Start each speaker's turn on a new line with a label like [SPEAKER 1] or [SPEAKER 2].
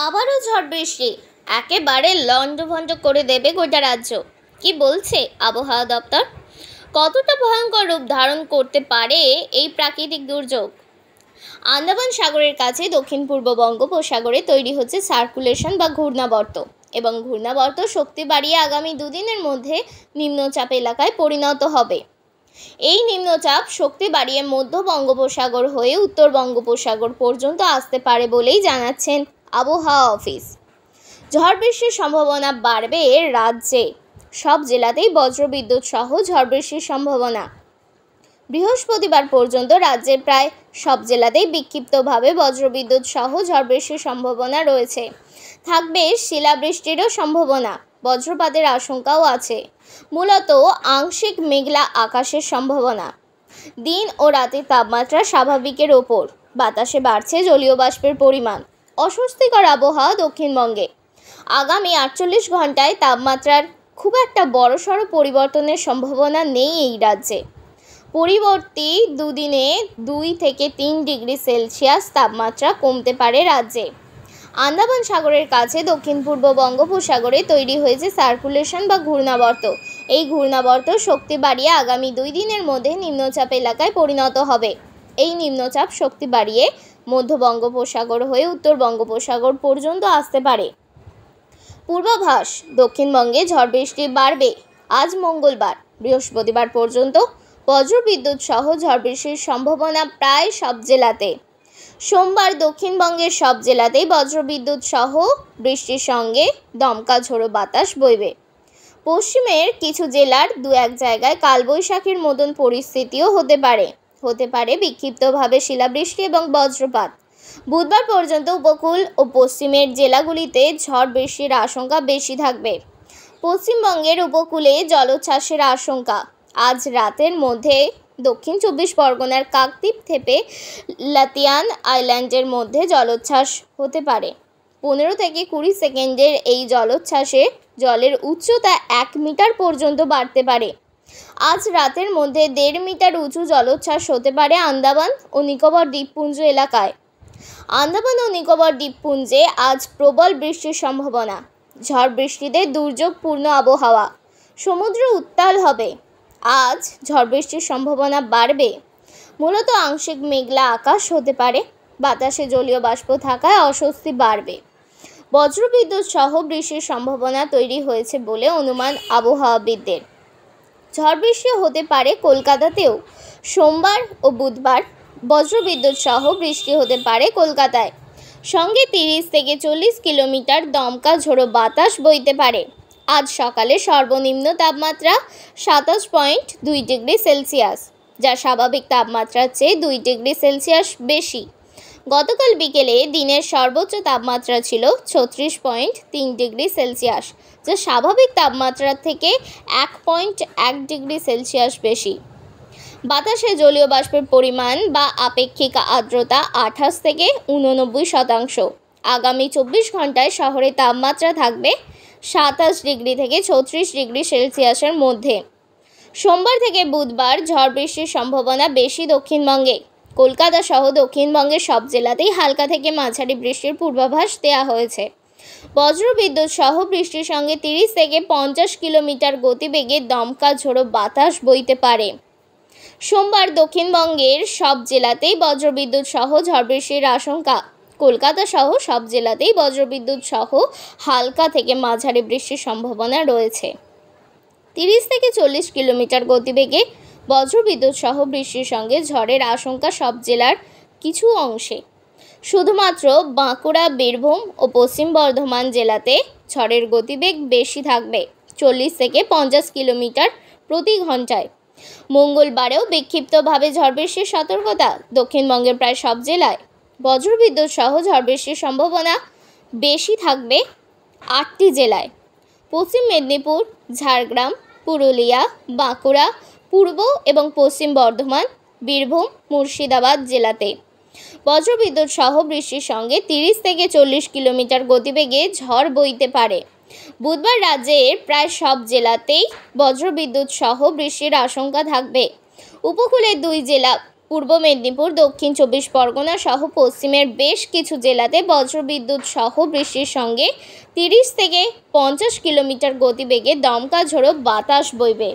[SPEAKER 1] আবারও ঝড় বৃষ্টি একেবারে লন্ডভন্ড করে দেবে গোটা রাজ্য। কি বলছে আবহাওয়া দপ্তর? কতটা ভয়ঙ্কর রূপ ধারণ করতে পারে এই প্রাকৃতিক দুর্যোগ? আন্দামান সাগরের কাছে দক্ষিণ পূর্ব বঙ্গোপসাগরে তৈরি হচ্ছে সার্কুলেশন বা ঘূর্ণাবর্ত, এবং ঘূর্ণাবর্ত শক্তি বাড়িয়ে আগামী দুদিনের মধ্যে নিম্নচাপ এলাকায় পরিণত হবে। এই নিম্নচাপ শক্তি বাড়িয়ে মধ্য বঙ্গোপসাগর হয়ে উত্তর বঙ্গোপসাগর পর্যন্ত আসতে পারে বলেই জানাচ্ছেন আবহাওয়া অফিস। ঝড় বৃষ্টির সম্ভাবনা বাড়বে রাজ্যে, সব জেলাতেই বজ্রবিদ্যুৎ সহ ঝড় বৃষ্টির সম্ভাবনা। বৃহস্পতিবার পর্যন্ত রাজ্যের প্রায় সব জেলাতেই বিক্ষিপ্তভাবে বজ্রবিদ্যুৎ সহ ঝড় বৃষ্টির সম্ভাবনা রয়েছে। থাকবে শিলাবৃষ্টিরও সম্ভাবনা, বজ্রপাতের আশঙ্কাও আছে। মূলত আংশিক মেঘলা আকাশের সম্ভাবনা। দিন ও রাতের তাপমাত্রা স্বাভাবিকের ওপর, বাতাসে বাড়ছে জলীয় বাষ্পের পরিমাণ। অস্বস্তিকর আবহাওয়া দক্ষিণবঙ্গে। আগামী 48 ঘন্টায় তাপমাত্রার খুব একটা বড়সড় পরিবর্তনের সম্ভাবনা নেই এই রাজ্যে। পরবর্তী দুদিনে 2 থেকে 3 ডিগ্রি সেলসিয়াস তাপমাত্রা কমতে পারে রাজ্যে। আন্দামান সাগরের কাছে দক্ষিণ পূর্ব বঙ্গোপসাগরে তৈরি হয়েছে সার্কুলেশন বা ঘূর্ণাবর্ত। এই ঘূর্ণাবর্ত শক্তি বাড়িয়ে আগামী 2 দিনের মধ্যে নিম্নচাপ এলাকায় পরিণত হবে। এই নিম্নচাপ শক্তি বাড়িয়ে মধ্য বঙ্গোপসাগর হয়ে উত্তর বঙ্গোপসাগর পর্যন্ত আসতে পারে। পূর্বাভাস, দক্ষিণবঙ্গে ঝড় বৃষ্টি বাড়বে। আজ মঙ্গলবার, বৃহস্পতিবার পর্যন্ত বজ্রবিদ্যুৎ সহ ঝড় বৃষ্টির সম্ভাবনা প্রায় সব জেলাতে। সোমবার দক্ষিণবঙ্গের সব জেলাতেই বজ্রবিদ্যুৎ সহ বৃষ্টির সঙ্গে দমকা ঝোড়ো বাতাস বইবে। পশ্চিমের কিছু জেলার 2-1 জায়গায় কালবৈশাখীর মতন পরিস্থিতিও হতে পারে বিক্ষিপ্তভাবে শিলাবৃষ্টি এবং বজ্রপাত। বুধবার পর্যন্ত উপকূল ও পশ্চিমের জেলাগুলিতে ঝড় বৃষ্টির আশঙ্কা বেশি থাকবে। পশ্চিমবঙ্গের উপকূলে জলোচ্ছ্বাসের আশঙ্কা। আজ রাতের মধ্যে দক্ষিণ 24 পরগনার কাকদ্বীপ থেকে লাতিয়ান আইল্যান্ডের মধ্যে জলোচ্ছ্বাস হতে পারে। 15 থেকে 20 সেকেন্ডের এই জলোচ্ছ্বাসে জলের উচ্চতা 1 মিটার পর্যন্ত বাড়তে পারে। আজ রাতের মধ্যে 1.5 মিটার উঁচু জলোচ্ছ্বাস হতে পারে আন্দামান ও নিকোবর দ্বীপপুঞ্জ এলাকায়। আন্দামান ও নিকোবর দ্বীপপুঞ্জে আজ প্রবল বৃষ্টির সম্ভাবনা। ঝড় বৃষ্টিতে দুর্যোগপূর্ণ আবহাওয়া, সমুদ্র উত্তাল হবে। আজ ঝড় বৃষ্টির সম্ভাবনা বাড়বে। মূলত আংশিক মেঘলা আকাশ হতে পারে, বাতাসে জলীয় বাষ্প থাকায় অস্বস্তি বাড়বে। বজ্রবিদ্যুৎ সহ বৃষ্টির সম্ভাবনা তৈরি হয়েছে বলে অনুমান আবহাওয়াবিদদের। ঝড় বৃষ্টি হতে পারে কলকাতাতেও। সোমবার ও বুধবার বজ্রবিদ্যুৎ সহ বৃষ্টি হতে পারে কলকাতায়। সঙ্গে 30 থেকে 40 কিলোমিটার দমকা ঝোড়ো বাতাস বইতে পারে। আজ সকালে সর্বনিম্ন তাপমাত্রা 27.2 ডিগ্রি সেলসিয়াস, যা স্বাভাবিক তাপমাত্রার চেয়ে 2 ডিগ্রি সেলসিয়াস বেশি। গতকাল বিকেলে দিনের সর্বোচ্চ তাপমাত্রা ছিল 36.3 ডিগ্রি সেলসিয়াস, যা স্বাভাবিক তাপমাত্রার থেকে 1.1 ডিগ্রি সেলসিয়াস বেশি। বাতাসে জলীয় বাষ্পের পরিমাণ বা আপেক্ষিক আর্দ্রতা 28 থেকে 89%। আগামী 24 ঘন্টায় শহরে তাপমাত্রা থাকবে 27 ডিগ্রি থেকে 36 ডিগ্রি সেলসিয়াসের মধ্যে। সোমবার থেকে বুধবার ঝড় বৃষ্টির সম্ভাবনা বেশি দক্ষিণবঙ্গে। কলকাতা সহ দক্ষিণবঙ্গের সব জেলাতেই হালকা থেকে মাঝারি বৃষ্টির পূর্বাভাস দেওয়া হয়েছে। বজ্রবিদ্যুৎ সহ বৃষ্টির সঙ্গে 30 থেকে 50 কিলোমিটার গতিবেগে দমকা ঝোড়ো বাতাস বইতে পারে। সোমবার দক্ষিণবঙ্গের সব জেলাতেই বজ্রবিদ্যুৎ সহ ঝড় বৃষ্টির আশঙ্কা। কলকাতা সহ সব জেলাতেই বজ্রবিদ্যুৎ সহ হালকা থেকে মাঝারি বৃষ্টির সম্ভাবনা রয়েছে। 30 থেকে 40 কিলোমিটার গতিবেগে বজ্রবিদ্যুৎ সহ বৃষ্টির সঙ্গে ঝড়ের আশঙ্কা সব জেলার কিছু অংশে। শুধুমাত্র বাঁকুড়া, বীরভূম ও পশ্চিম বর্ধমান জেলাতে ঝড়ের গতিবেগ বেশি থাকবে, 40 থেকে 50 কিলোমিটার প্রতি ঘন্টায়। মঙ্গলবারেও বিক্ষিপ্তভাবে ঝড় বৃষ্টির সতর্কতা দক্ষিণবঙ্গের প্রায় সব জেলায়। বজ্রবিদ্যুৎ সহ ঝড় বৃষ্টির সম্ভাবনা বেশি থাকবে 8টি জেলায়: পশ্চিম মেদিনীপুর, ঝাড়গ্রাম, পুরুলিয়া, বাঁকুড়া, পূর্ব এবং পশ্চিম বর্ধমান, বীরভূম, মুর্শিদাবাদ জেলাতে। বজ্রবিদ্যুৎ সহ বৃষ্টির সঙ্গে 30 থেকে 40 কিলোমিটার গতিবেগে ঝড় বইতে পারে। বুধবার রাজ্যের প্রায় সব জেলাতেই বজ্রবিদ্যুৎ সহ বৃষ্টির আশঙ্কা থাকবে। উপকূলের 2 জেলা পূর্ব মেদিনীপুর, দক্ষিণ 24 পরগনা সহ পশ্চিমের বেশ কিছু জেলাতে বজ্রবিদ্যুৎ সহ বৃষ্টির সঙ্গে 30 থেকে 50 কিলোমিটার গতিবেগে দমকা ঝোড়ো বাতাস বইবে।